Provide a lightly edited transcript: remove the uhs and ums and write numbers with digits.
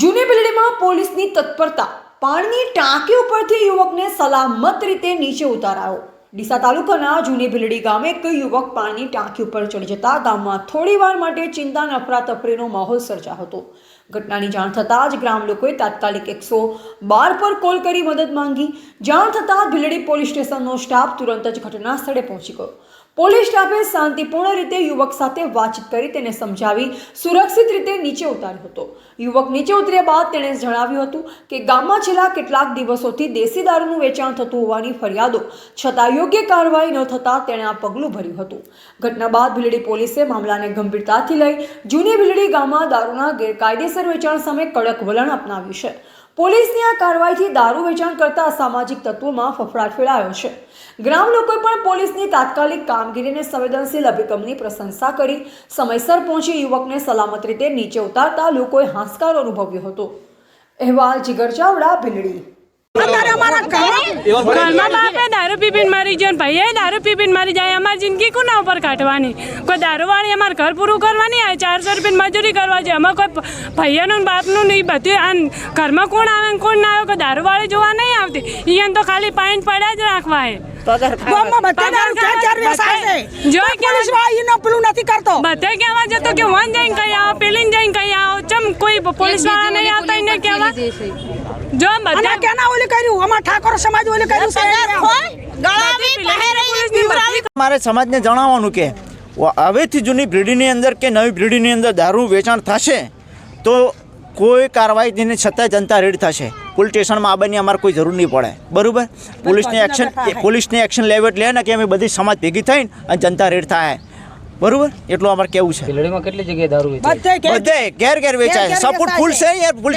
જૂની બિલ્ડીમાં પોલીસની તત્પરતા, પાણીની ટાંકી ઉપરથી યુવકને સલામત રીતે નીચે ઉતારાયો। ડીસા તાલુકાના જૂની બિલ્ડી ગામે એક યુવક પાણીની ટાંકી ઉપર ચડી જતા ગામમાં થોડીવાર માટે ચિંતા અને અફરાતફરીનો માહોલ સર્જાયો હતો। ઘટનાની જાણ થતાં જ ગ્રામ લોકોએ તાત્કાલિક 112 પર કોલ કરી મદદ માંગી। જાણ થતાં બિલ્ડી પોલીસ સ્ટેશનનો સ્ટાફ તુરંત જ ઘટના સ્થળે પહોંચી ગયો। પોલીસ સ્ટાફે શાંતિપૂર્ણ રીતે યુવક સાથે વાતચીત કરી તેને સમજાવી સુરક્ષિત રીતે નીચે ઉતાર્યો હતો। યુવક નીચે ઉતર્યા બાદ તેણે જણાવ્યું હતું કે ગામમાં છેલ્લા કેટલાક દિવસોથી દેશી દારૂનું વેચાણ થતું હોવાની ફરિયાદો છતાં યોગ્ય કાર્યવાહી ન થતાં તેણે આ પગલું ભર્યું હતું। ઘટના બાદ બિલ્ડી પોલીસે મામલાને ગંભીરતાથી લઈ જૂની બિલ્ડી ગામમાં દારૂના ગેરકાયદેસર વેચાણ સામે કડક વલણ અપનાવ્યું છે। પોલીસની આ કાર્યવાહીથી દારૂ વેચાણ કરતા અસામાજિક તત્વોમાં ફફડાટ ફેલાયો છે। ગ્રામ લોકોએ પણ પોલીસની તાત્કાલિક કામગીરીને સંવેદનશીલ અભિગમની પ્રશંસા કરી સમયસર પહોંચી યુવકને સલામત રીતે નીચે ઉતારતા લોકોએ હાશકારો અનુભવ્યો હતો। અહેવાલ જીગર ચાવડા, ભીલડી। ઘરમાં બાપે દારૂ પીપીને મારી જાય, ભાઈએ દારૂ પીપીને મારી જાય। અમારી જિંદગી કોના ઉપર કાઢવાની? કોઈ દારૂવાળી અમારે ઘર પૂરું કરવાની આવે, 400 રૂપિયાની મજૂરી કરવા છે। અમે કોઈ ભાઈઓનું બાપનું નહીં, બધું ઘરમાં કોણ આવે ને કોણ ના આવે, કોઈ દારૂવાળી જોવા નહીં આવતી। અહીંયા તો ખાલી પાણી પડ્યા જ રાખવા હે। બધે કહેવા જતો કે વન જઈને કઈ આવો, પેલી જઈને કઈ આવો, ચમ કોઈ પોલીસ વાળા નહીં આવતા એને કહેવા। જો બધા કેના ઓલી કર્યું, અમાર ઠાકોર સમાજ ઓલી કર્યું છે। મારે સમાજને જણાવવાનું કે હવેથી જૂની બ્રીડીની અંદર કે નવી બ્રીડીની અંદર દારૂ વેચાણ થશે તો કોઈ કાર્યવાહી છતાં જનતા રેડ થશે। પોલીસ સ્ટેશનમાં આવવાની અમારે કોઈ જરૂર નહીં પડે, બરાબર? પોલીસની એક્શન લેવી એટલે ને કે અમે બધી સમાજ ભેગી થઈને અને જનતા રેડ થાય, બરાબર? એટલું અમારે કેવું છે। કેટલી જગ્યાએ દારૂ બધે ઘેર ઘેર વેચાય છે, સપોર્ટ ફૂલ છે યાર।